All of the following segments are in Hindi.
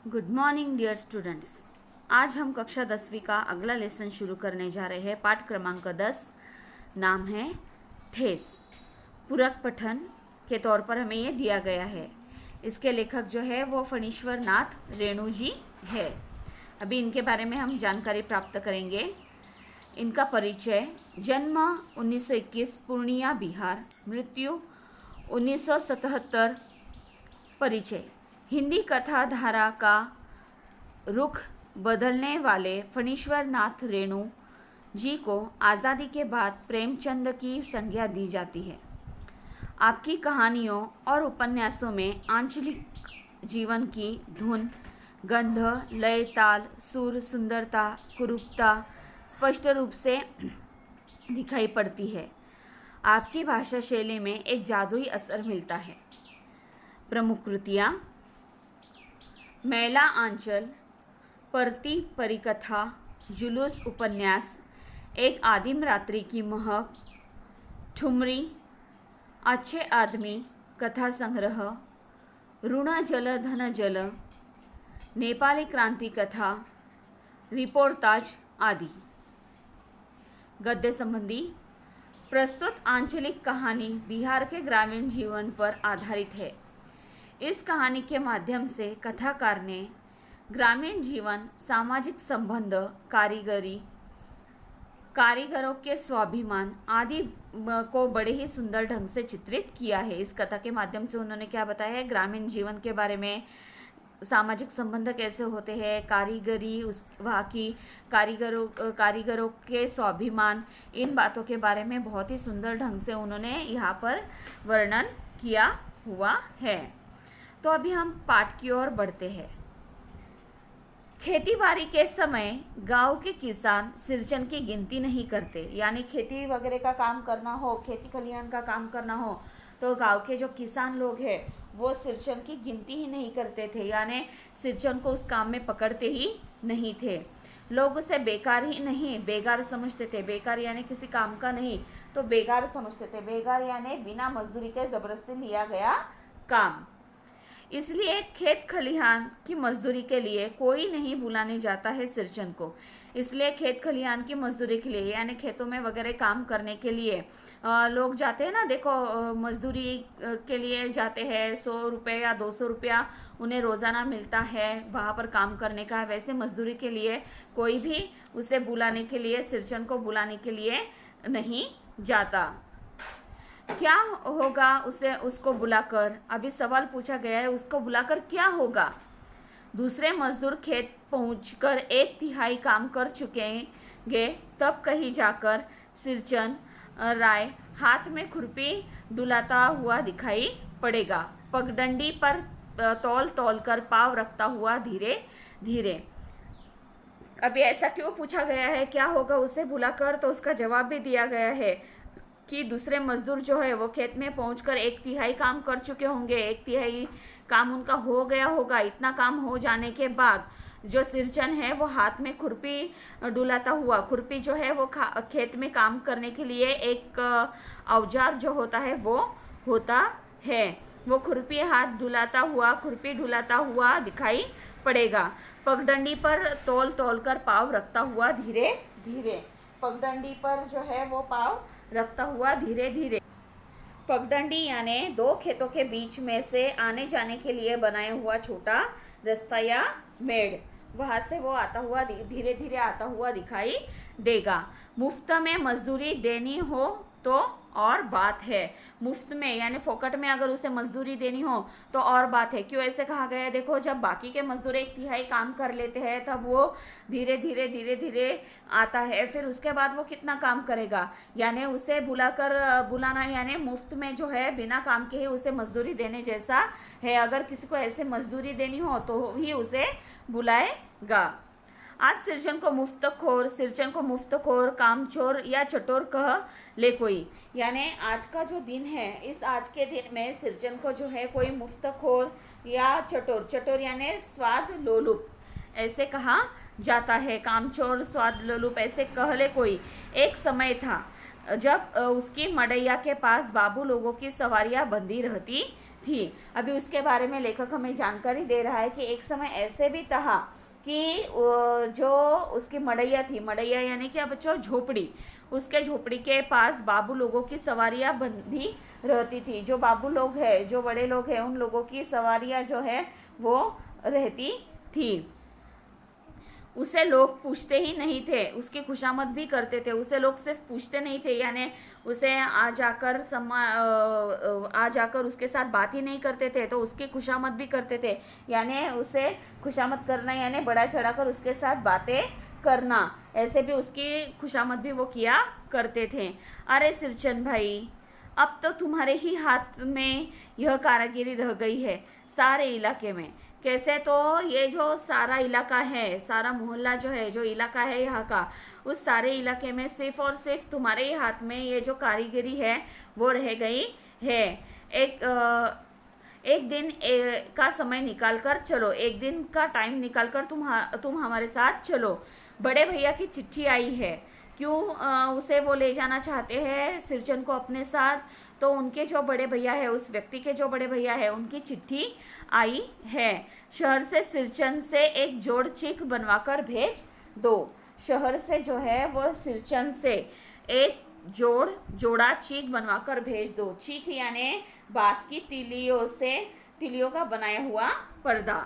Good morning dear students. आज हम कक्षा 10वीं का अगला लेसन शुरू करने जा रहे हैं। पाठ क्रमांक 10 नाम है ठेस। पूरक पठन के तौर पर हमें ये दिया गया है। इसके लेखक जो है वो फणीश्वर नाथ रेणु जी है। अभी इनके बारे में हम जानकारी प्राप्त करेंगे। इनका परिचय: जन्म 1921 पूर्णिया बिहार, मृत्यु 1977। परिचय: हिंदी कथा धारा का रुख बदलने वाले फणीश्वर नाथ रेणु जी को आज़ादी के बाद प्रेमचंद की संज्ञा दी जाती है। आपकी कहानियों और उपन्यासों में आंचलिक जीवन की धुन, गंध, लय, ताल, सुर, सुंदरता, कुरूपता स्पष्ट रूप से दिखाई पड़ती है। आपकी भाषा शैली में एक जादुई असर मिलता है। प्रमुख कृतियाँ: मैला आंचल, परती परिकथा, जुलूस उपन्यास, एक आदिम रात्रि की महक, ठुमरी, अच्छे आदमी, कथा संग्रह, ऋण जल धन जल, नेपाली क्रांति कथा, रिपोर्ताज आदि। गद्य संबंधी: प्रस्तुत आंचलिक कहानी बिहार के ग्रामीण जीवन पर आधारित है। इस कहानी के माध्यम से कथाकार ने ग्रामीण जीवन, सामाजिक संबंध, कारीगरों के स्वाभिमान आदि को बड़े ही सुंदर ढंग से चित्रित किया है। इस कथा के माध्यम से उन्होंने क्या बताया है? ग्रामीण जीवन के बारे में, सामाजिक संबंध कैसे होते हैं, कारीगरी, उस वहाँ की कारीगरों के स्वाभिमान, इन बातों के बारे में बहुत ही सुंदर ढंग से उन्होंने यहाँ पर वर्णन किया हुआ है। तो अभी हम पाठ की ओर बढ़ते हैं। खेतीबाड़ी के समय गांव के किसान सिरचन की गिनती नहीं करते, यानी खेती वगैरह का काम करना हो, खेती खलिहान का काम करना हो तो गांव के जो किसान लोग हैं वो सिरचन की गिनती ही नहीं करते थे, यानी सिरचन को उस काम में पकड़ते ही नहीं थे। लोग उसे बेकार ही नहीं बेगार समझते थे। बेकार यानी किसी काम का नहीं तो बेगार समझते थे। बेगार यानी बिना मजदूरी के जबरदस्ती लिया गया काम। इसलिए खेत खलिहान की मजदूरी के लिए कोई नहीं बुलाने जाता है सिरचन को। इसलिए खेत खलिहान की मजदूरी के लिए, यानी खेतों में वगैरह काम करने के लिए लोग जाते हैं ना। देखो, मजदूरी के लिए जाते हैं, 100 रुपये या 200 रुपया उन्हें रोज़ाना मिलता है वहाँ पर काम करने का। वैसे मजदूरी के लिए कोई भी उसे बुलाने के लिए, सिरचन को बुलाने के लिए नहीं जाता। क्या होगा उसको बुलाकर? अभी सवाल पूछा गया है, उसको बुलाकर क्या होगा? दूसरे मजदूर खेत पहुंचकर 1/3 काम कर चुकेंगे, तब कहीं जाकर सिरचन राय हाथ में खुरपी डुलाता हुआ दिखाई पड़ेगा, पगडंडी पर तौल तौल कर पाँव रखता हुआ धीरे धीरे। अभी ऐसा क्यों पूछा गया है, क्या होगा उसे बुलाकर? तो उसका जवाब भी दिया गया है कि दूसरे मजदूर जो है वो खेत में पहुंचकर 1/3 काम कर चुके होंगे, 1/3 काम उनका हो गया होगा। इतना काम हो जाने के बाद जो सिरचन है वो हाथ में खुरपी डुलाता हुआ, खुरपी जो है वो खेत में काम करने के लिए एक औजार जो होता है वो होता है, वो खुरपी डुलाता हुआ दिखाई पड़ेगा। पगडंडी पर तौल तौल कर पाँव रखता हुआ धीरे धीरे। पगडंडी पर जो है वो पाँव रखता हुआ धीरे धीरे। पगडंडी यानी 2 खेतों के बीच में से आने जाने के लिए बनाया हुआ छोटा रास्ता या मेड़, वहां से वो आता हुआ धीरे धीरे आता हुआ दिखाई देगा। मुफ्त में मजदूरी देनी हो तो और बात है। मुफ्त में यानी फोकट में अगर उसे मजदूरी देनी हो तो और बात है। क्यों ऐसे कहा गया है? देखो, जब बाकी के मजदूर 1/3 काम कर लेते हैं तब वो धीरे धीरे आता है, फिर उसके बाद वो कितना काम करेगा? यानी उसे बुलाना यानी मुफ्त में जो है बिना काम के ही उसे मजदूरी देने जैसा है। अगर किसी को ऐसे मजदूरी देनी हो तो ही उसे बुलाएगा। आज सिरचन को मुफ्तखोर, कामचोर या चटोर कह ले कोई। यानी आज का जो दिन है, इस आज के दिन में सिरचन को जो है कोई मुफ्तखोर या चटोर यानी स्वाद लोलुप ऐसे कहा जाता है। कामचोर, स्वाद लोलुप ऐसे कह ले कोई। एक समय था जब उसकी मड़ैया के पास बाबू लोगों की सवारियां बंधी रहती थी। अभी उसके बारे में लेखक हमें जानकारी दे रहा है कि एक समय ऐसे भी था कि जो उसकी मड़ैया थी, मड़ैया यानी कि अब जो झोपड़ी, उसके झोपड़ी के पास बाबू लोगों की सवारियां बंधी रहती थी। जो बाबू लोग हैं, जो बड़े लोग हैं, उन लोगों की सवारियां जो है वो रहती थी। उसे लोग पूछते ही नहीं थे, उसकी खुशामद भी करते थे। उसे लोग सिर्फ पूछते नहीं थे, यानी उसे आ जाकर उसके साथ बात ही नहीं करते थे, तो उसकी खुशामद भी करते थे। यानी उसे खुशामद करना यानी बड़ा चढ़ाकर उसके साथ बातें करना, ऐसे भी उसकी खुशामद भी वो किया करते थे। अरे सिरचन भाई, अब तो तुम्हारे ही हाथ में यह कारागिरी रह गई है सारे इलाके में। कैसे? तो ये जो सारा इलाका है, सारा मोहल्ला जो है, जो इलाका है यहाँ का, उस सारे इलाके में सिर्फ और सिर्फ तुम्हारे ही हाथ में ये जो कारीगरी है वो रह गई है। एक दिन का समय निकाल कर चलो, एक दिन का टाइम निकाल कर तुम हमारे साथ चलो। बड़े भैया की चिट्ठी आई है। क्यों उसे वो ले जाना चाहते हैं सिरचन को अपने साथ? तो उनके जो बड़े भैया है, उस व्यक्ति के जो बड़े भैया है, उनकी चिट्ठी आई है। शहर से सिरचन से एक जोड़ चीख बनवाकर भेज दो। शहर से जो है वो सिरचन से एक जोड़ा चीख बनवाकर भेज दो। चीख यानी बांस की तिलियों का बनाया हुआ पर्दा।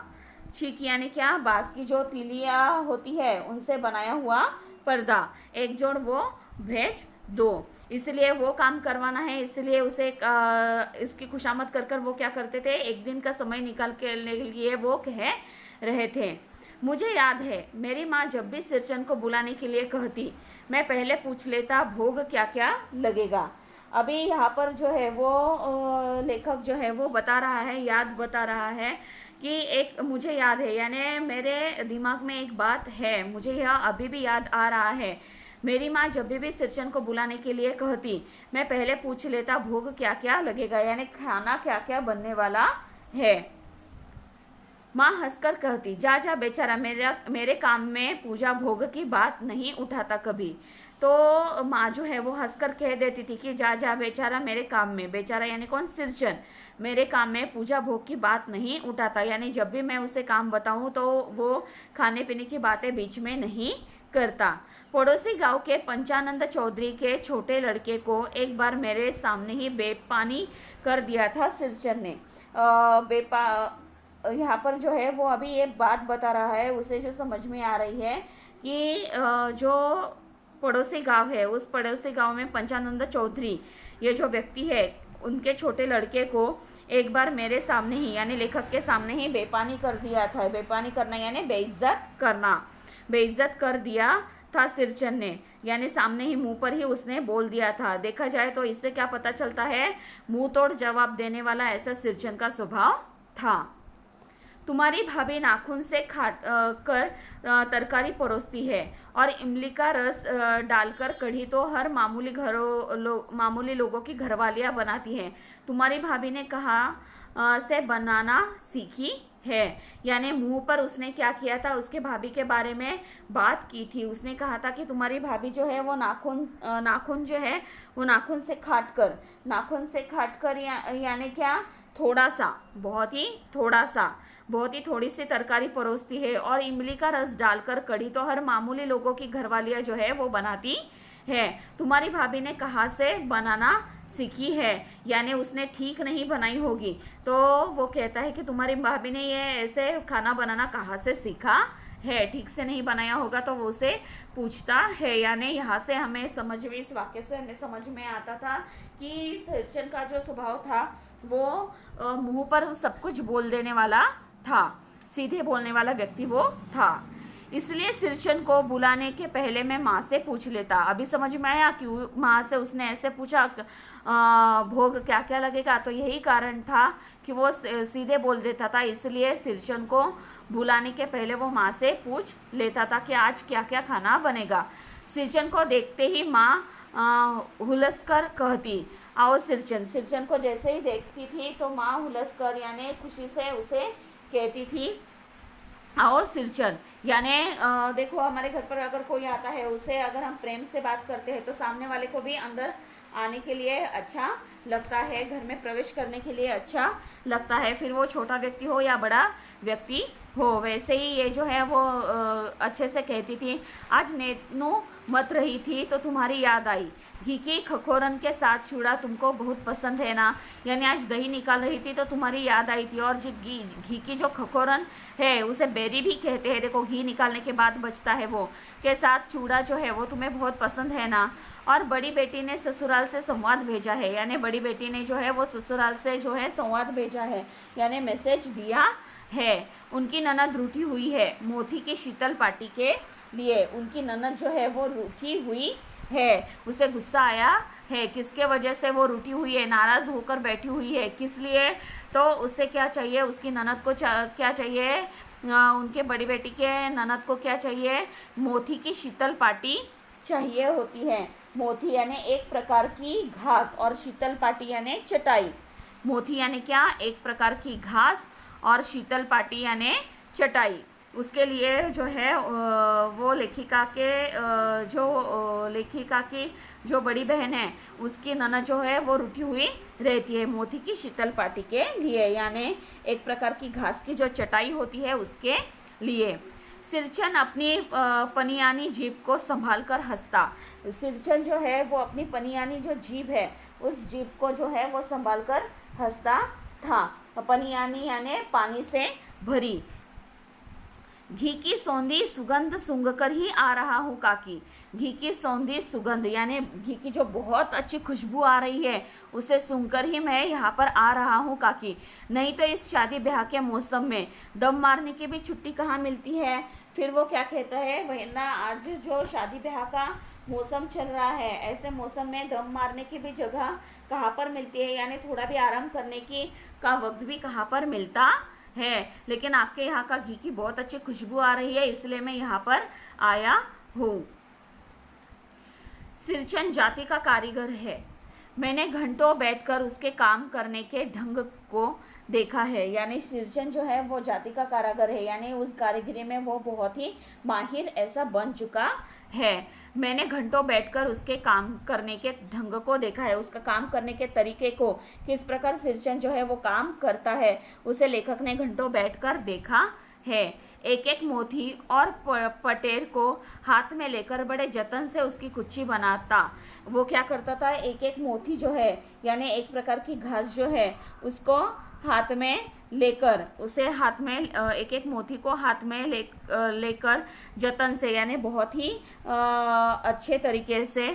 चीख यानी क्या? बांस की जो तिलियां होती है उनसे बनाया हुआ पर्दा, एक जोड़ वो भेज दो। इसलिए वो काम करवाना है, इसलिए उसे इसकी खुशामद कर कर वो क्या करते थे, एक दिन का समय निकाल के लिए वो कह रहे थे। मुझे याद है मेरी माँ जब भी सिरचन को बुलाने के लिए कहती, मैं पहले पूछ लेता भोग क्या क्या लगेगा। अभी यहाँ पर जो है वो लेखक जो है वो बता रहा है, याद बता रहा है कि एक मुझे याद है, यानी मेरे दिमाग में एक बात है, मुझे यह अभी भी याद आ रहा है। मेरी माँ जब भी सिरचन को बुलाने के लिए कहती, मैं पहले पूछ लेता भोग क्या क्या लगेगा, यानी खाना क्या क्या बनने वाला है। माँ हंसकर कहती, जा जा बेचारा, मेरे काम में पूजा भोग की बात नहीं उठाता कभी। तो माँ जो है वो हंसकर कह देती थी कि जा जा बेचारा, मेरे काम में, बेचारा यानी कौन? सिरचन, मेरे काम में पूजा भोग की बात नहीं उठाता। यानी जब भी मैं उसे काम बताऊँ तो वो खाने पीने की बातें बीच में नहीं करता। पड़ोसी गांव के पंचानंद चौधरी के छोटे लड़के को एक बार मेरे सामने ही बेपानी कर दिया था सिरचन ने। यहाँ पर जो है वो अभी ये बात बता रहा है, उसे जो समझ में आ रही है कि जो पड़ोसी गांव है, उस पड़ोसी गांव में पंचानंद चौधरी ये जो व्यक्ति है, उनके छोटे लड़के को एक बार मेरे सामने ही, यानी लेखक के सामने ही बेपानी कर दिया था। बेपानी करना यानी बेइज्जत करना, बेइज्जत कर दिया था सिरचन ने, यानी सामने ही, मुंह पर ही उसने बोल दिया था। देखा जाए तो इससे क्या पता चलता है, मुंह तोड़ जवाब देने वाला ऐसा सिरचन का स्वभाव था। तुम्हारी भाभी नाखून से कर तरकारी परोसती है और इमली का रस डालकर कढ़ी तो हर मामूली लोगों की घरवालियां बनाती हैं। तुम्हारी भाभी ने कहा से बनाना सीखी है, यानी मुंह पर उसने क्या किया था, उसके भाभी के बारे में बात की थी। उसने कहा था कि तुम्हारी भाभी जो है वो नाखून जो है वो नाखून से खाट कर यानी क्या, थोड़ा सा, बहुत ही थोड़ी सी तरकारी परोसती है और इमली का रस डालकर कढ़ी तो हर मामूली लोगों की घरवालियां जो है वो बनाती है। तुम्हारी भाभी ने कहाँ से बनाना सीखी है, यानी उसने ठीक नहीं बनाई होगी। तो वो कहता है कि तुम्हारी भाभी ने ये ऐसे खाना बनाना कहाँ से सीखा है, ठीक से नहीं बनाया होगा, तो वो उसे पूछता है। यानी यहाँ से हमें इस वाक्य से हमें समझ में आता था कि सिरचन का जो स्वभाव था वो मुंह पर सब कुछ बोल देने वाला था, सीधे बोलने वाला व्यक्ति वो था। इसलिए सिरचन को बुलाने के पहले मैं माँ से पूछ लेता। अभी समझ में आया क्यों माँ से उसने ऐसे पूछा भोग क्या क्या लगेगा, तो यही कारण था कि वो सीधे बोल देता था। इसलिए सिरचन को बुलाने के पहले वो माँ से पूछ लेता था कि आज क्या क्या खाना बनेगा। सिरचन को देखते ही माँ हुलसकर कहती, आओ सिरचन। सिरचन को जैसे ही देखती थी तो माँ हुलसकर यानी खुशी से उसे कहती थी, आओ सिरचन। यानी देखो, हमारे घर पर अगर कोई आता है, उसे अगर हम प्रेम से बात करते हैं तो सामने वाले को भी अंदर आने के लिए अच्छा लगता है, घर में प्रवेश करने के लिए अच्छा लगता है, फिर वो छोटा व्यक्ति हो या बड़ा व्यक्ति हो। वैसे ही ये जो है वो अच्छे से कहती थी, आज नेनू मत रही थी तो तुम्हारी याद आई, घी की खखोरन के साथ चूड़ा तुमको बहुत पसंद है ना। यानी आज दही निकाल रही थी तो तुम्हारी याद आई थी, और जो घी की जो खखोरन है उसे बेरी भी कहते हैं, देखो घी निकालने के बाद बचता है वो, के साथ चूड़ा जो है वो तुम्हें बहुत पसंद है ना। और बड़ी बेटी ने ससुराल से संवाद भेजा है, यानी बड़ी बेटी ने जो है वो ससुराल से जो है संवाद भेजा है, यानी मैसेज दिया है। उनकी ननद रूठी हुई है मोती की शीतल पार्टी के लिए, उनकी ननद जो है वो रूठी हुई है, उसे गुस्सा आया है। किसके वजह से वो रूठी हुई है, नाराज़ होकर बैठी हुई है, किस लिए, तो उसे क्या चाहिए, उसकी ननद को क्या चाहिए, उनके बड़ी बेटी के ननद को क्या चाहिए, मोती की शीतल पार्टी चाहिए होती है। मोती यानी एक प्रकार की घास, और शीतल पार्टी यानी चटाई। मोती यानी क्या, एक प्रकार की घास, और शीतल पार्टी यानी चटाई। उसके लिए जो है वो लेखिका की जो बड़ी बहन है उसकी ननद जो है वो रूठी हुई रहती है मोती की शीतल पार्टी के लिए, यानी एक प्रकार की घास की जो चटाई होती है उसके लिए। सिरचन अपनी पनियानी जीभ को संभाल कर हंसता। सिरचन जो है वो अपनी पनियानी जो जीभ है उस जीभ को जो है वो संभाल कर हंसता था। पनियानी यानी पानी से भरी। घी की सौंधी सुगंध सूंघ कर ही आ रहा हूँ काकी। घी की सौंधी सुगंध यानी घी की जो बहुत अच्छी खुशबू आ रही है उसे सूंघकर ही मैं यहाँ पर आ रहा हूँ काकी। नहीं तो इस शादी ब्याह के मौसम में दम मारने की भी छुट्टी कहाँ मिलती है। फिर वो क्या कहता है, वही ना, आज जो शादी ब्याह का मौसम चल रहा है, ऐसे मौसम में दम मारने की भी जगह कहाँ पर मिलती है, यानी थोड़ा भी आराम करने की का वक्त भी कहाँ पर मिलता है। लेकिन आपके यहाँ का घी की बहुत अच्छी खुशबू आ रही है, इसलिए मैं यहाँ पर आया हूँ। सिरचन जाति का कारीगर है, मैंने घंटों बैठकर उसके काम करने के ढंग को देखा है। यानी सिरचन जो है वो जाति का कारीगर है, यानी उस कारीगरी में वो बहुत ही माहिर ऐसा बन चुका है। मैंने घंटों बैठकर उसके काम करने के ढंग को देखा है, उसका काम करने के तरीके को, किस प्रकार सिरचन जो है वो काम करता है, उसे लेखक ने घंटों बैठकर देखा है। एक एक मोती और पटेर को हाथ में लेकर बड़े जतन से उसकी कुच्ची बनाता। वो क्या करता था, एक एक मोती जो है यानी एक प्रकार की घास जो है उसको हाथ में लेकर, उसे हाथ में एक एक मोती को हाथ में लेकर जतन से यानी बहुत ही अच्छे तरीके से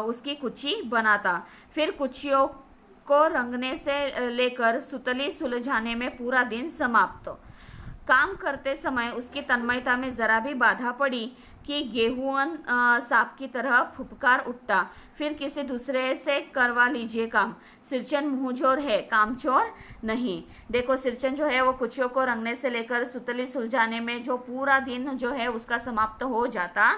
उसकी कुच्ची बनाता। फिर कुच्चियों को रंगने से लेकर सुतली सुलझाने में पूरा दिन समाप्त। काम करते समय उसकी तन्मयता में जरा भी बाधा पड़ी कि गेहूं सांप की तरह फुफकार उठता। फिर किसी दूसरे से करवा लीजिए काम। सिरचन मुंहजोर है, कामचोर नहीं। देखो सिरचन जो है वो कुचियों को रंगने से लेकर सुतली सुलझाने में जो पूरा दिन जो है उसका समाप्त हो जाता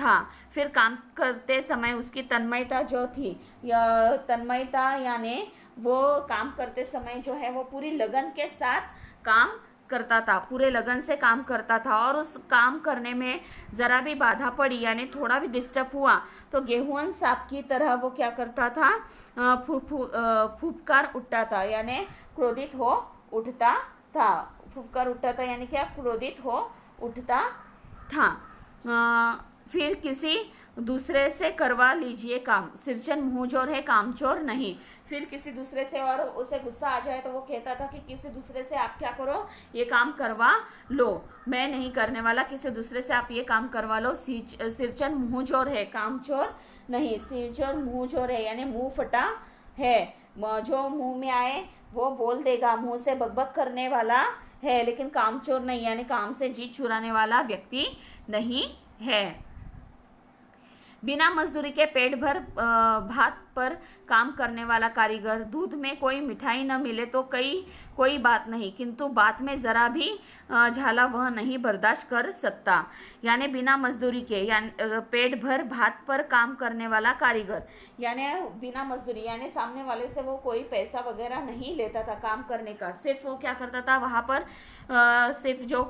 था। फिर काम करते समय उसकी तन्मयता जो थी, या तन्मयता यानी वो काम करते समय जो है वो पूरी लगन के साथ काम करता था, पूरे लगन से काम करता था, और उस काम करने में ज़रा भी बाधा पड़ी यानी थोड़ा भी डिस्टर्ब हुआ तो गेहूं सांप की तरह वो क्या करता था, फुफकार उठता था, यानी क्रोधित हो उठता था। फुफकार उठता था यानी क्या, क्रोधित हो उठता था। फिर किसी दूसरे से करवा लीजिए काम। सिरचन मुंहजोर है, कामचोर नहीं। फिर किसी दूसरे से, और उसे गुस्सा आ जाए तो वो कहता था कि किसी दूसरे से आप क्या करो, ये काम करवा लो, मैं नहीं करने वाला, किसी दूसरे से आप ये काम करवा लो। सिरचन मुंहजोर है, कामचोर नहीं। सिरचन मुंहजोर है यानी मुंह फटा है, जो मुंह में आए वो बोल देगा, मुंह से बकबक करने वाला है, लेकिन कामचोर नहीं यानी काम से जी चुराने वाला व्यक्ति नहीं है। बिना मजदूरी के पेट भर भात पर काम करने वाला कारीगर। दूध में कोई मिठाई न मिले तो कोई बात नहीं, किंतु बात में ज़रा भी झाला वह नहीं बर्दाश्त कर सकता। यानी बिना मजदूरी के यानी पेट भर भात पर काम करने वाला कारीगर, यानी बिना मजदूरी यानी सामने वाले से वो कोई पैसा वगैरह नहीं लेता था काम करने का। सिर्फ वो क्या करता था, वहाँ पर सिर्फ जो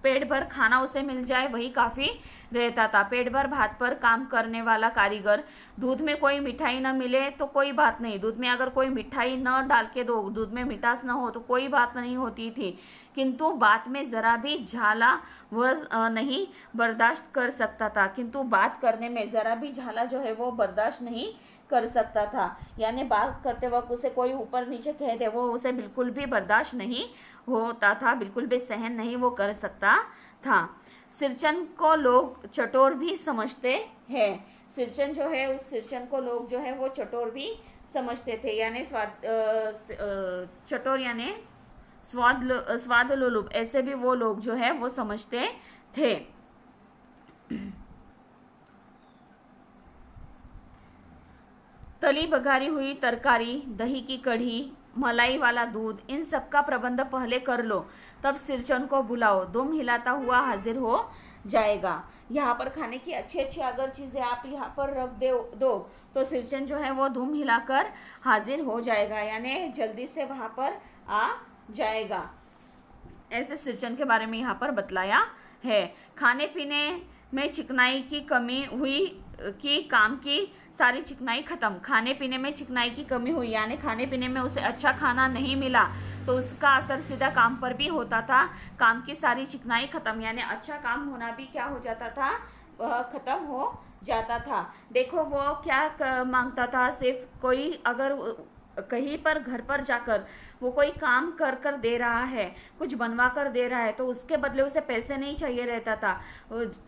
पेट भर खाना उसे मिल जाए वही काफ़ी रहता था। पेट भर भात पर काम करने वाला कारीगर, दूध में कोई मिठाई न मिले तो कोई बात नहीं, दूध में अगर कोई मिठाई न डाल के दो, दूध में मिठास न हो तो कोई बात नहीं होती थी, किंतु बात में ज़रा भी झाला वह नहीं बर्दाश्त कर सकता था। किंतु बात करने में ज़रा भी झाला जो है वो बर्दाश्त नहीं कर सकता था, यानी बात करते वक्त उसे कोई ऊपर नीचे कह दे वो उसे बिल्कुल भी बर्दाश्त नहीं होता था, बिल्कुल भी सहन नहीं वो कर सकता था। सिरचन को लोग चटोर भी समझते हैं। सिरचन जो है, उस सिरचन को लोग जो है वो चटोर भी समझते थे, यानी चटोर यानी स्वाद लोलुप, ऐसे भी वो लोग जो है वो समझते थे। तली बघारी हुई तरकारी, दही की कढ़ी, मलाई वाला दूध, इन सब का प्रबंध पहले कर लो, तब सिरचन को बुलाओ, दुम हिलाता हुआ हाजिर हो जाएगा। यहाँ पर खाने की अच्छी अच्छी अगर चीज़ें आप यहाँ पर रख दो तो सिरचन जो है वो धूम हिलाकर हाजिर हो जाएगा, यानी जल्दी से वहाँ पर आ जाएगा। ऐसे सिरचन के बारे में यहाँ पर बतलाया है। खाने पीने में चिकनाई की कमी हुई कि काम की सारी चिकनाई खत्म। खाने पीने में चिकनाई की कमी हुई यानी खाने पीने में उसे अच्छा खाना नहीं मिला तो उसका असर सीधा काम पर भी होता था। काम की सारी चिकनाई खत्म यानी अच्छा काम होना भी क्या हो जाता था, खत्म हो जाता था। देखो वो क्या मांगता था, सिर्फ कोई अगर कहीं पर घर पर जाकर वो कोई काम कर कर दे रहा है, कुछ बनवा कर दे रहा है तो उसके बदले उसे पैसे नहीं चाहिए रहता था,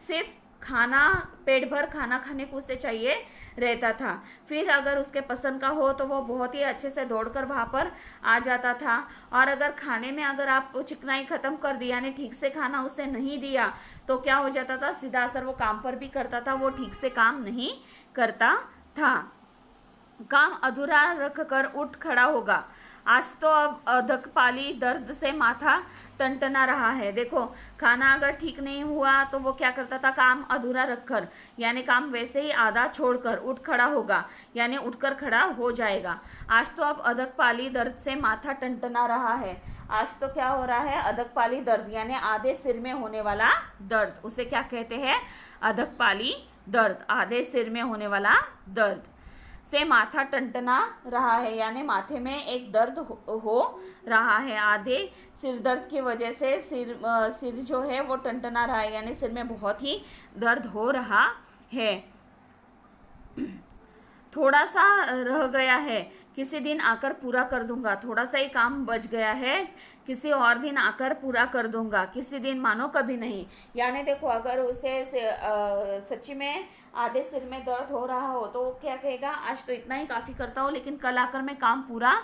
सिर्फ खाना, पेट भर खाना खाने को उसे चाहिए रहता था। फिर अगर उसके पसंद का हो तो वो बहुत ही अच्छे से दौड़कर वहाँ पर आ जाता था। और अगर खाने में अगर आप चिकनाई ख़त्म कर दी यानी ठीक से खाना उसे नहीं दिया तो क्या हो जाता था, सीधा असर वो काम पर भी करता था, वो ठीक से काम नहीं करता था। काम अधूरा रख कर उठ खड़ा होगा। आज तो अब अधकपाली दर्द से माथा टनटना रहा है। देखो खाना अगर ठीक नहीं हुआ तो वो क्या करता था, काम अधूरा रखकर यानी काम वैसे ही आधा छोड़कर उठ खड़ा होगा यानी उठकर खड़ा हो जाएगा। आज तो अब अधकपाली दर्द से माथा टनटना रहा है। आज तो क्या हो रहा है, अधकपाली दर्द यानी आधे सिर में होने वाला दर्द, उसे क्या कहते हैं, अधकपाली दर्द, आधे सिर में होने वाला दर्द से माथा टनटना रहा है यानी माथे में एक दर्द हो रहा है। आधे सिर दर्द की वजह से सिर जो है वो टनटना रहा है यानी सिर में बहुत ही दर्द हो रहा है। थोड़ा सा रह गया है, किसी दिन आकर पूरा कर दूंगा। थोड़ा सा ही काम बच गया है, किसी और दिन आकर पूरा कर दूंगा। किसी दिन मानो कभी नहीं, यानी देखो अगर उसे सच्ची में आधे सिर में दर्द हो रहा हो तो वो क्या कहेगा, आज तो इतना ही काफ़ी करता हूँ लेकिन कल आकर मैं काम पूरा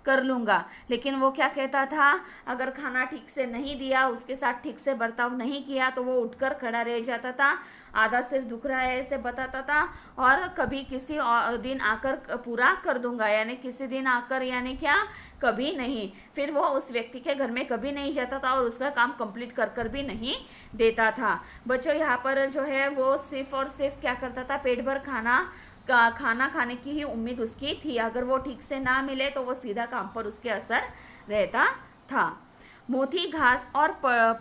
कर लूँगा। लेकिन वो क्या कहता था, अगर खाना ठीक से नहीं दिया, उसके साथ ठीक से बर्ताव नहीं किया तो वो उठकर खड़ा रह जाता था, आधा सिर दुख रहा है ऐसे बताता था और कभी किसी और दिन आकर पूरा कर दूंगा यानी किसी दिन आकर यानी क्या, कभी नहीं। फिर वो उस व्यक्ति के घर में कभी नहीं जाता था और उसका काम कंप्लीट कर कर भी नहीं देता था। बच्चों यहाँ पर जो है वो सिर्फ और सिर्फ क्या करता था, पेट भर खाना खाने की ही उम्मीद उसकी थी। अगर वो ठीक से ना मिले तो वो सीधा काम पर उसके असर रहता था। मोती घास और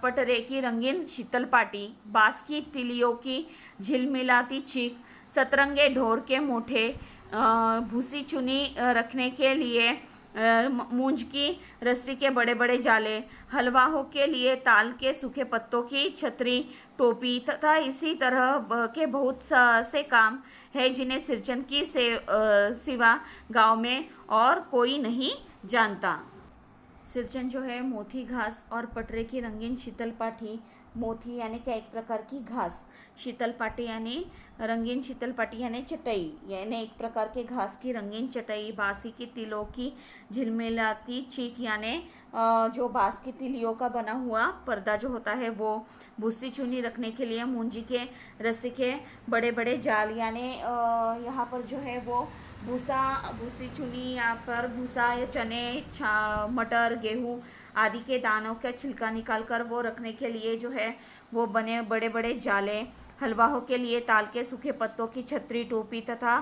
पटरे की रंगीन शीतल पाटी, बांस की तिलियों की झिलमिलाती चीख, सतरंगे ढोर के मोठे, भूसी चुनी रखने के लिए मूंज की रस्सी के बड़े बड़े जाले, हलवाहों के लिए ताल के सूखे पत्तों की छतरी, टोपी तथा इसी तरह के बहुत से काम है जिन्हें सिरचन की सिवा गांव में और कोई नहीं जानता। सिरचन जो है मोती घास और पटरे की रंगीन शीतल पाटी, मोती यानी क्या, एक प्रकार की घास, शीतल पाटी यानी रंगीन शीतल पाटी यानी चटाई, यानी एक प्रकार के घास की रंगीन चटाई, बांसी की तिलों की झिलमिलाती चीख यानी जो बांस की तिलियों का बना हुआ पर्दा जो होता है वो, भूसी चुनी रखने के लिए मूंजी के रस्सी के बड़े बड़े जाल यानी यहाँ पर जो है वो भूसी चुनी, यहाँ पर भूसा या चने, मटर, गेहूँ आदि के दानों का छिलका निकालकर वो रखने के लिए जो है वो बने बड़े बड़े जाले, हलवाहों के लिए ताल के सूखे पत्तों की छतरी, टोपी तथा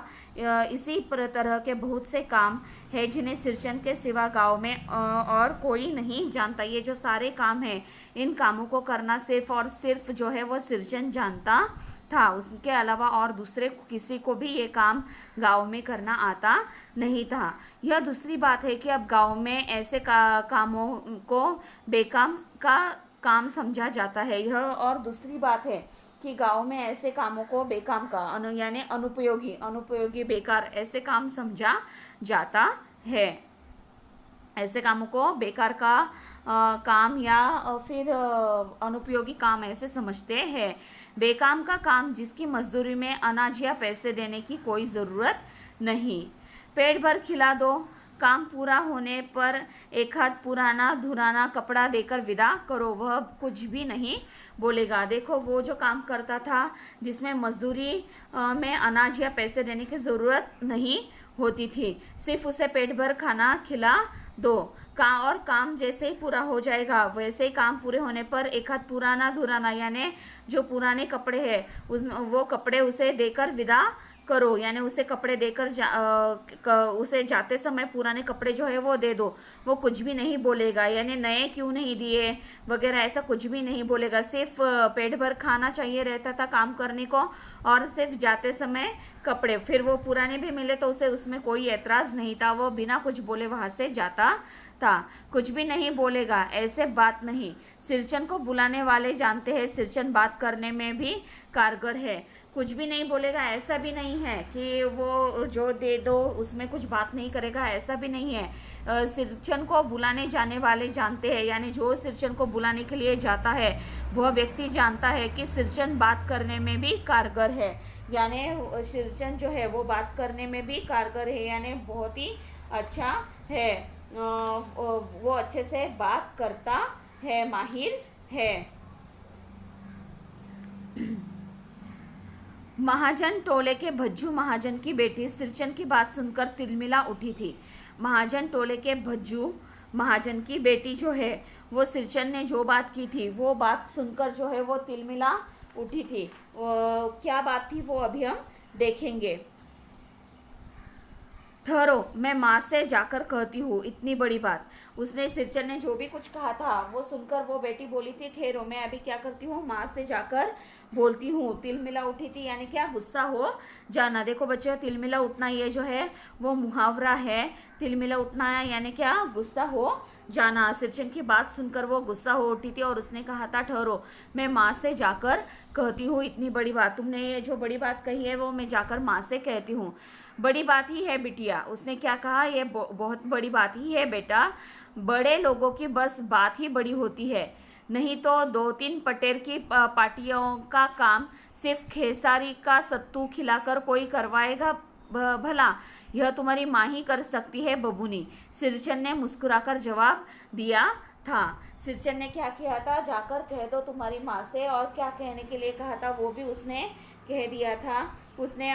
इसी तरह के बहुत से काम है जिन्हें सिरचन के सिवा गांव में और कोई नहीं जानता। ये जो सारे काम हैं, इन कामों को करना सिर्फ और सिर्फ जो है वो सिरचन जानता था। उसके अलावा और दूसरे किसी को भी ये काम गांव में करना आता नहीं था। यह दूसरी बात है कि अब गांव में ऐसे कामों को बेकाम का काम समझा जाता है। यह और दूसरी बात है कि गांव में ऐसे कामों को बेकाम का यानी अनुपयोगी बेकार ऐसे काम समझा जाता है। ऐसे कामों को बेकार का काम या फिर अनुपयोगी काम ऐसे समझते हैं। बेकाम का काम जिसकी मजदूरी में अनाज या पैसे देने की कोई ज़रूरत नहीं। पेट भर खिला दो, काम पूरा होने पर एक हाथ पुराना धुराना कपड़ा देकर विदा करो, वह कुछ भी नहीं बोलेगा। देखो, वो जो काम करता था जिसमें मजदूरी में अनाज या पैसे देने की ज़रूरत नहीं होती थी, सिर्फ उसे पेट भर खाना खिला दो और काम जैसे ही पूरा हो जाएगा वैसे ही काम पूरे होने पर एक हाथ पुराना धुराना यानी जो पुराने कपड़े हैं वो कपड़े उसे देकर विदा करो, यानी उसे कपड़े देकर उसे जाते समय पुराने कपड़े जो है वो दे दो। वो कुछ भी नहीं बोलेगा, यानी नए क्यों नहीं दिए वगैरह ऐसा कुछ भी नहीं बोलेगा। सिर्फ पेट भर खाना चाहिए रहता था काम करने को और सिर्फ जाते समय कपड़े। फिर वो पुराने भी मिले तो उसे उसमें कोई एतराज़ नहीं था, वो बिना कुछ बोले वहाँ से जाता था। कुछ भी नहीं बोलेगा ऐसे बात नहीं। सिरचन को बुलाने वाले जानते हैं सिरचन बात करने में भी कारगर है। कुछ भी नहीं बोलेगा ऐसा भी नहीं है कि वो जो दे दो उसमें कुछ बात नहीं करेगा, ऐसा भी नहीं है। सिरचन को बुलाने जाने वाले जानते हैं, यानी जो सिरचन को बुलाने के लिए जाता है वह व्यक्ति जानता है कि सिरचन बात करने में भी कारगर है, यानी सिरचन जो है वो बात करने में भी कारगर है, यानी बहुत ही अच्छा है। वो अच्छे से बात करता है, माहिर है। महाजन टोले के भज्जू महाजन की बेटी सिरचन की बात सुनकर तिलमिला उठी थी। महाजन टोले के भज्जू महाजन की बेटी जो है वो सिरचन ने जो बात की थी वो बात सुनकर जो है वो तिलमिला उठी थी। क्या बात थी वो अभी हम देखेंगे। ठहरो, मैं माँ से जाकर कहती हूँ इतनी बड़ी बात। उसने सिरचन ने जो भी कुछ कहा था वो सुनकर वो बेटी बोली थी, ठहरो मैं अभी क्या करती हूँ, माँ से जाकर बोलती हूँ। तिलमिला उठी थी यानी क्या, गुस्सा हो जाना। देखो बच्चों, तिलमिला उठना ये जो है वो मुहावरा है। तिलमिला उठना यानी क्या, गुस्सा हो जाना। सिरचन की बात सुनकर वो गुस्सा हो उठी थी और उसने कहा था, ठहरो मैं माँ से जाकर कहती हूँ इतनी बड़ी बात। तुमने ये जो बड़ी बात कही है वो मैं जाकर माँ से कहती हूँ। बड़ी बात ही है बिटिया। उसने क्या कहा, ये बहुत बड़ी बात ही है बेटा। बड़े लोगों की बस बात ही बड़ी होती है, नहीं तो 2-3 पटेर की पार्टियों का काम सिर्फ खेसारी का सत्तू खिलाकर कोई करवाएगा भला? यह तुम्हारी माँ ही कर सकती है बबूनी। सिरचन ने मुस्कुराकर जवाब दिया था। सिरचन ने क्या किया था, जाकर कह दो तुम्हारी माँ से, और क्या कहने के लिए कहा था वो भी उसने कह दिया था। उसने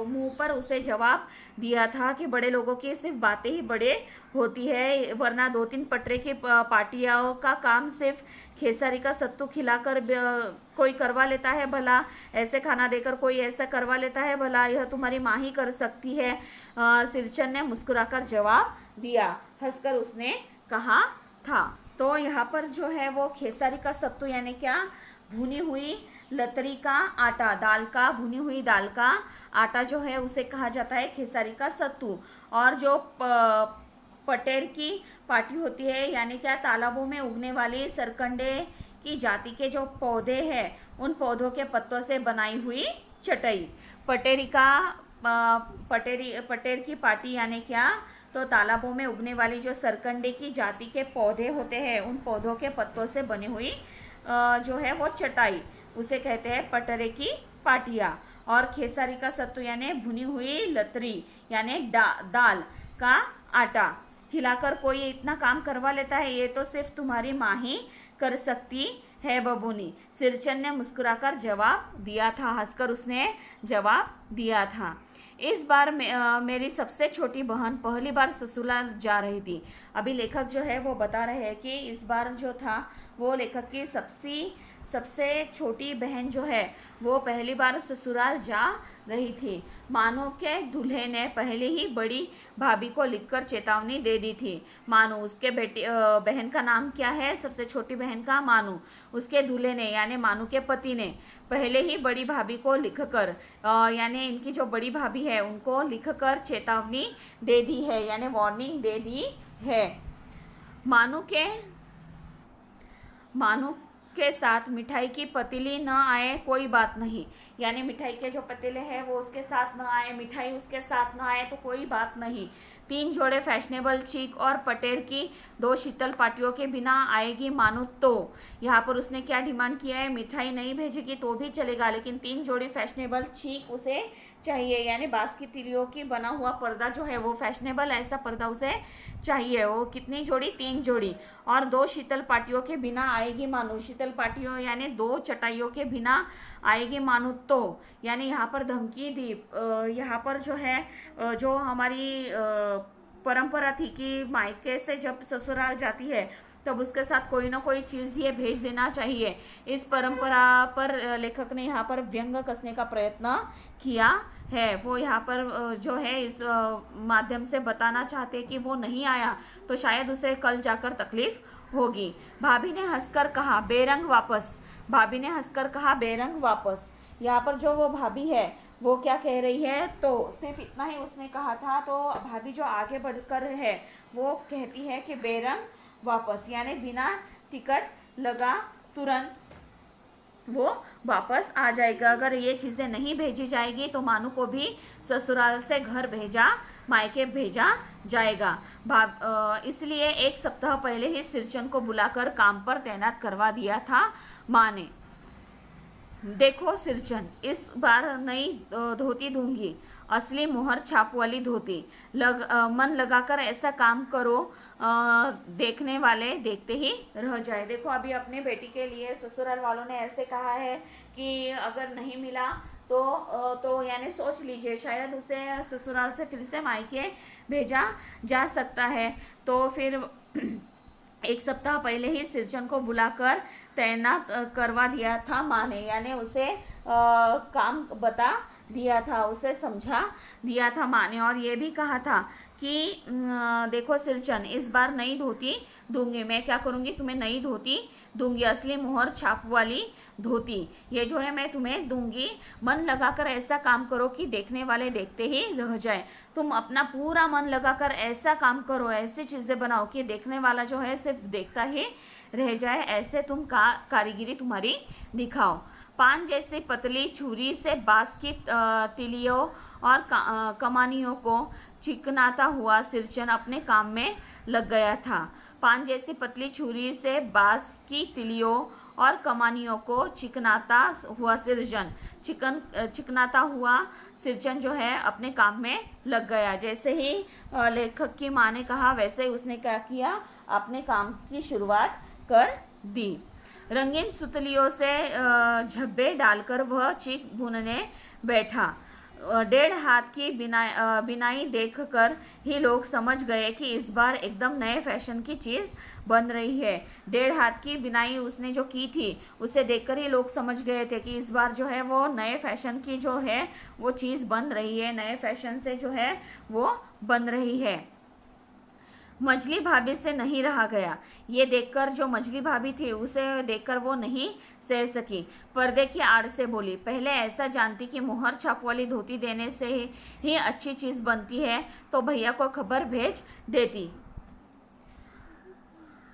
मुंह पर उसे जवाब दिया था कि बड़े लोगों की सिर्फ बातें ही बड़े होती है, वरना 2-3 पटरे की पार्टियों का काम सिर्फ खेसारी का सत्तू खिलाकर कोई करवा लेता है भला? ऐसे खाना देकर कोई ऐसा करवा लेता है भला? यह तुम्हारी माँ ही कर सकती है। सिरचन ने मुस्कुराकर जवाब दिया। हंसकर उसने कहा था। तो यहाँ पर जो है वो खेसारी का सत्तू यानी क्या, भुनी हुई लतरी का आटा, दाल का, भुनी हुई दाल का आटा जो है उसे कहा जाता है खेसारी का सत्तू। और जो पटेर की पार्टी होती है यानी क्या, तालाबों में उगने वाली सरकंडे की जाति के जो पौधे हैं उन पौधों के पत्तों से बनाई हुई चटाई। पटेर की पार्टी यानी क्या, तो तालाबों में उगने वाली जो सरकंडे की जाति के पौधे होते हैं उन पौधों के पत्तों से बनी हुई जो है वो चटाई, उसे कहते हैं पटरे की पाटिया। और खेसारी का सत्तू यानी भुनी हुई लतरी यानी दाल का आटा खिलाकर कोई इतना काम करवा लेता है, ये तो सिर्फ तुम्हारी माँ ही कर सकती है बबूनी। सिरचन ने मुस्कुराकर जवाब दिया था। हंसकर उसने जवाब दिया था। इस बार मेरी सबसे छोटी बहन पहली बार ससुराल जा रही थी। अभी लेखक जो है वो बता रहे हैं कि इस बार जो था वो लेखक की सबसे छोटी बहन जो है वो पहली बार ससुराल जा रही थी। मानू के दूल्हे ने पहले ही बड़ी भाभी को लिखकर चेतावनी दे दी थी। मानू, उसके बहन का नाम क्या है, सबसे छोटी बहन का मानू, उसके दूल्हे ने यानी मानू के पति ने पहले ही बड़ी भाभी को लिखकर यानी इनकी जो बड़ी भाभी है उनको लिखकर चेतावनी दे दी है यानी वार्निंग दे दी है। मानू के साथ मिठाई की पतीली न आए कोई बात नहीं, यानी मिठाई के जो पतीले हैं वो उसके साथ न आए, मिठाई उसके साथ न आए तो कोई बात नहीं। 3 जोड़े फैशनेबल चीक और पटेर की 2 शीतल पार्टियों के बिना आएगी मानू तो। यहाँ पर उसने क्या डिमांड किया है, मिठाई नहीं भेजेगी तो भी चलेगा लेकिन 3 जोड़ी फैशनेबल चीक उसे चाहिए, यानी बांस की तिलियों की बना हुआ पर्दा जो है वो फैशनेबल ऐसा पर्दा उसे चाहिए। वो कितनी जोड़ी, 3 जोड़ी। और 2 शीतल पार्टियों के बिना आएगी मानू, शीतल पार्टियों यानी 2 चटाइयों के बिना आएगी मानू तो, यानी यहाँ पर धमकी दी। यहाँ पर जो है जो हमारी परंपरा थी कि मायके से जब ससुराल जाती है तब उसके साथ कोई ना कोई चीज़ ये भेज देना चाहिए। इस परंपरा पर लेखक ने यहाँ पर व्यंग कसने का प्रयत्न किया है। वो यहाँ पर जो है इस माध्यम से बताना चाहते कि वो नहीं आया तो शायद उसे कल जाकर तकलीफ होगी। भाभी ने हंसकर कहा बेरंग वापस, भाभी ने हंसकर कहा बेरंग वापस। यहाँ पर जो वो भाभी है वो क्या कह रही है, तो सिर्फ इतना ही उसने कहा था, तो भाभी जो आगे बढ़कर है वो कहती है कि बेरंग वापस, यानी बिना टिकट लगा तुरंत वो वापस आ जाएगा। अगर ये चीज़ें नहीं भेजी जाएगी तो मानू को भी ससुराल से घर भेजा, मायके भेजा जाएगा। इसलिए 1 सप्ताह पहले ही सिरचन को बुलाकर काम पर तैनात करवा दिया था माँ ने। देखो सिरचन, इस बार नई धोती दूंगी, असली मुहर छाप वाली धोती। मन लगाकर ऐसा काम करो देखने वाले देखते ही रह जाए। देखो अभी अपने बेटी के लिए ससुराल वालों ने ऐसे कहा है कि अगर नहीं मिला तो यानी सोच लीजिए शायद उसे ससुराल से फिर से मायके भेजा जा सकता है। तो फिर 1 सप्ताह पहले ही सिरचन को बुलाकर तैनात करवा दिया था माँ ने, यानी उसे काम बता दिया था, उसे समझा दिया था माँ ने। और ये भी कहा था कि देखो सिरचन, इस बार नई धोती दूंगी, मैं क्या करूँगी, तुम्हें नई धोती दूंगी, असली मुहर छाप वाली धोती, ये जो है मैं तुम्हें दूंगी। मन लगाकर ऐसा काम करो कि देखने वाले देखते ही रह जाए। तुम अपना पूरा मन लगाकर ऐसा काम करो, ऐसी चीज़ें बनाओ कि देखने वाला जो है सिर्फ देखता ही रह जाए, ऐसे तुम कारीगिरी तुम्हारी दिखाओ। पान जैसी पतली छुरी से बांस की तिलियों और कमानियों को चिकनाता हुआ सिरचन अपने काम में लग गया था। पान जैसी पतली छुरी से बांस की तिलियों और कमानियों को चिकनाता हुआ चिकनाता हुआ सिरचन जो है अपने काम में लग गया। जैसे ही लेखक की माँ ने कहा वैसे ही उसने क्या किया, अपने काम की शुरुआत कर दी। रंगीन सुतलियों से झब्बे डालकर वह चीक भूनने बैठा। 1.5 हाथ की बिनाई देखकर ही लोग समझ गए कि इस बार एकदम नए फैशन की चीज़ बन रही है। 1.5 हाथ की बिनाई उसने जो की थी उसे देखकर ही लोग समझ गए थे कि इस बार जो है वो नए फैशन की जो है वो चीज़ बन रही है, नए फैशन से जो है वो बन रही है। मछली भाभी से नहीं रहा गया। ये देखकर, जो मछली भाभी थी उसे देखकर वो नहीं सह सकी। पर्दे की आड़ से बोली, पहले ऐसा जानती कि मुहर छाप वाली धोती देने से ही अच्छी चीज़ बनती है तो भैया को खबर भेज देती।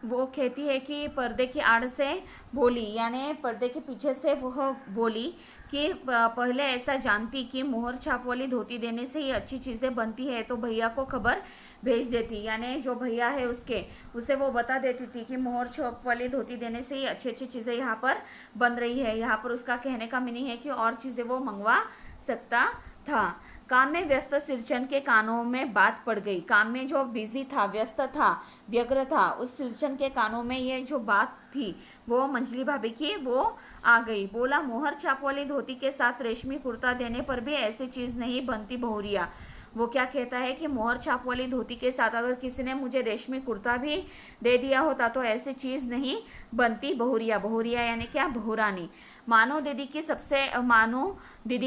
वो कहती है कि पर्दे की आड़ से बोली, यानी पर्दे के पीछे से वह बोली कि पहले ऐसा जानती कि मुहर छाप वाली धोती देने से ही अच्छी चीज़ें बनती है तो भैया को खबर भेज देती, यानी जो भैया है उसे वो बता देती थी कि मोहर छाप वाली धोती देने से ही अच्छी अच्छी चीज़ें यहाँ पर बन रही है। यहाँ पर उसका कहने का मीनिंग है कि और चीज़ें वो मंगवा सकता था। काम में व्यस्त सिरचन के कानों में बात पड़ गई। काम में जो बिजी था, व्यस्त था, व्यग्र था, उस सिरचन के कानों में ये जो बात थी वो मंजली भाभी की वो आ गई। बोला, मोहर छाप वाली धोती के साथ रेशमी कुर्ता देने पर भी ऐसी चीज़ नहीं बनती बहुरिया। वो क्या कहता है कि मोहर छाप वाली धोती के साथ अगर किसी ने मुझे रेशमी कुर्ता भी दे दिया होता तो ऐसी चीज़ नहीं बनती बहुरिया। बहुरिया यानी क्या? बहुरानी। मानो दीदी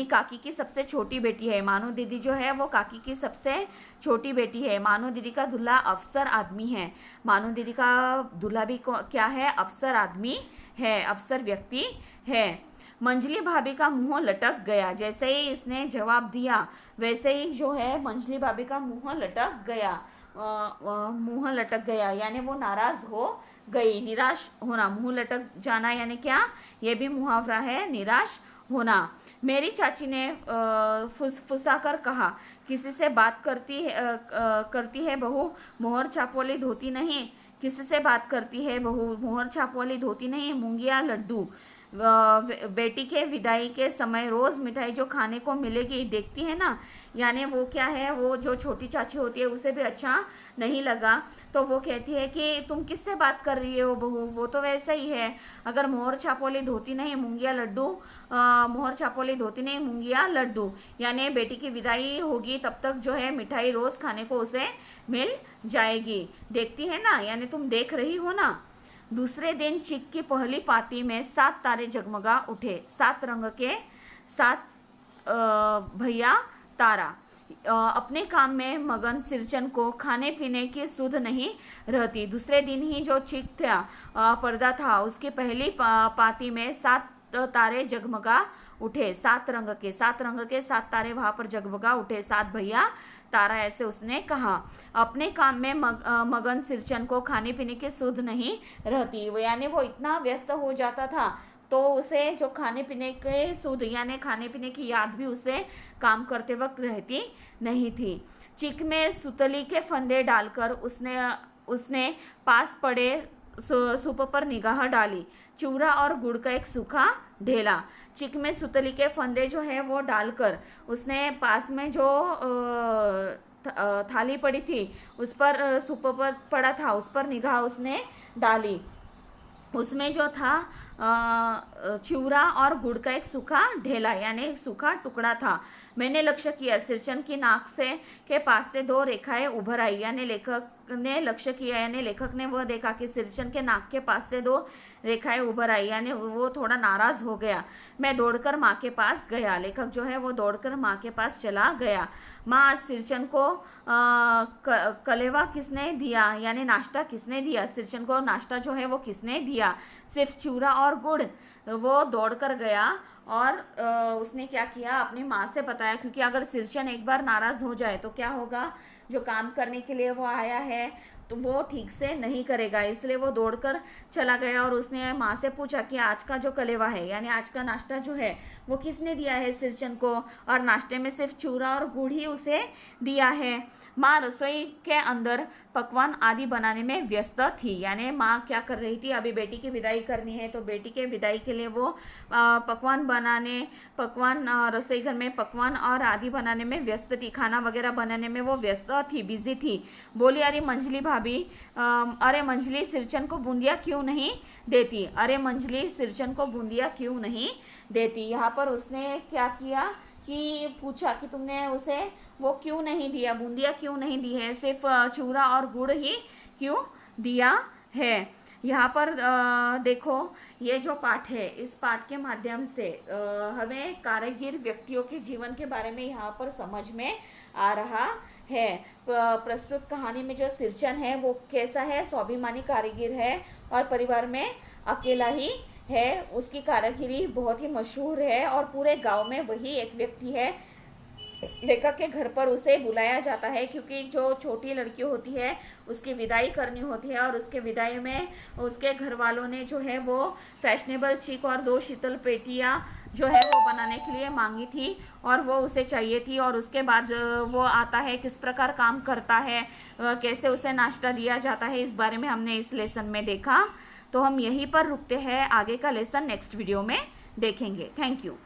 काकी की सबसे छोटी बेटी है। मानो दीदी जो है वो काकी की सबसे छोटी बेटी है। मानो दीदी का दूल्हा अफसर आदमी है। मानो दीदी का दूल्हा भी क्या है? अफसर आदमी है, अफसर व्यक्ति है। मंजली भाभी का मुंह लटक गया। जैसे ही इसने जवाब दिया वैसे ही जो है मंजली भाभी का मुंह लटक गया। मुंह लटक गया यानी वो नाराज हो गई। निराश होना, मुंह लटक जाना यानी क्या? ये भी मुहावरा है, निराश होना। मेरी चाची ने फुसफुसा कर कहा, किसी से बात करती है बहू, मोहर छाप वाली धोती नहीं। किसी से बात करती है बहू, मोहर छाप वाली धोती नहीं, मूंगिया लड्डू। बेटी के विदाई के समय रोज़ मिठाई जो खाने को मिलेगी, देखती है ना। यानी वो क्या है, वो जो छोटी चाची होती है उसे भी अच्छा नहीं लगा तो वो कहती है कि तुम किससे बात कर रही हो बहू, वो तो वैसा ही है। अगर मोहर छापोली धोती नहीं मूंगिया लड्डू, मोहर छापोली धोती नहीं मूंगिया लड्डू, यानी बेटी की विदाई होगी तब तक जो है मिठाई रोज़ खाने को उसे मिल जाएगी। देखती है ना, यानी तुम देख रही हो ना। दूसरे दिन चिक की पहली पाती में 7 तारे जगमगा उठे। 7 रंग के 7 भैया तारा। अपने काम में मगन सिरचन को खाने पीने की सुध नहीं रहती। दूसरे दिन ही जो चिक था, पर्दा था, उसकी पहली पाती में 7 तारे जगमगा उठे। 7 रंग के 7 तारे वहां पर जगमगा उठे। 7 भैया तारा, ऐसे उसने कहा। अपने काम में मगन सिरचन को खाने पीने की सुध नहीं रहती, यानी वो इतना व्यस्त हो जाता था तो उसे जो खाने पीने के सुध यानी खाने पीने की याद भी उसे काम करते वक्त रहती नहीं थी। चिक में सुतली के फंदे डालकर उसने पास पड़े सूप पर निगाह डाली। चूरा और गुड़ का एक सूखा ढेला। चिक में सुतली के फंदे जो है वो डालकर उसने पास में जो थाली पड़ी थी उस पर सूप पर पड़ा था, उस पर निगाह उसने डाली। उसमें जो था चूरा और गुड़ का एक सूखा ढेला यानी एक सूखा टुकड़ा था। मैंने लक्ष्य किया, सिरचन की नाक के पास से 2 रेखाएं उभर आई। यानी लेखक ने लक्ष्य किया, यानी लेखक ने वह देखा कि सिरचन के नाक के पास से 2 रेखाएं उभर आई, यानी वो थोड़ा नाराज हो गया। मैं दौड़कर माँ के पास गया। लेखक जो है वो दौड़कर माँ के पास चला गया। माँ, आज सिरचन को कलेवा किसने दिया, यानी नाश्ता किसने दिया? सिरचन को नाश्ता जो है वो किसने दिया? सिर्फ चूरा और गुड़। वो दौड़कर गया और उसने क्या किया, अपनी माँ से बताया, क्योंकि अगर सिरचन एक बार नाराज हो जाए तो क्या होगा, जो काम करने के लिए वो आया है तो वो ठीक से नहीं करेगा। इसलिए वो दौड़कर चला गया और उसने माँ से पूछा कि आज का जो कलेवा है यानी आज का नाश्ता जो है वो किसने दिया है सिरचन को, और नाश्ते में सिर्फ चूरा और गुड़ ही उसे दिया है। माँ रसोई के अंदर पकवान आदि बनाने में व्यस्त थी। यानी माँ क्या कर रही थी, अभी बेटी की विदाई करनी है तो बेटी के विदाई के लिए वो रसोई घर में पकवान और आदि बनाने में व्यस्त थी। खाना वगैरह बनाने में वो व्यस्त थी, बिजी थी। बोली, अरे मंजली भाभी, अरे मंजली सिरचन को बूंदिया क्यों नहीं देती? अरे मंजली सिरचन को बूंदिया क्यों नहीं देती? यहाँ पर उसने क्या किया कि पूछा कि तुमने उसे वो क्यों नहीं दिया, बूंदिया क्यों नहीं दी है, सिर्फ चूरा और गुड़ ही क्यों दिया है। यहाँ पर देखो, ये जो पाठ है इस पाठ के माध्यम से हमें कारीगर व्यक्तियों के जीवन के बारे में यहाँ पर समझ में आ रहा है। प्रस्तुत कहानी में जो सिरचन है वो कैसा है, स्वाभिमानी कारीगर है और परिवार में अकेला ही है। उसकी कारीगरी बहुत ही मशहूर है और पूरे गांव में वही एक व्यक्ति है। लेखक के घर पर उसे बुलाया जाता है क्योंकि जो छोटी लड़की होती है उसकी विदाई करनी होती है और उसके विदाई में उसके घर वालों ने जो है वो फैशनेबल चिक और 2 शीतल पेटियाँ जो है वो बनाने के लिए मांगी थी और वो उसे चाहिए थी। और उसके बाद वो आता है, किस प्रकार काम करता है, कैसे उसे नाश्ता दिया जाता है, इस बारे में हमने इस लेसन में देखा। तो हम यहीं पर रुकते हैं, आगे का लेसन नेक्स्ट वीडियो में देखेंगे। Thank you.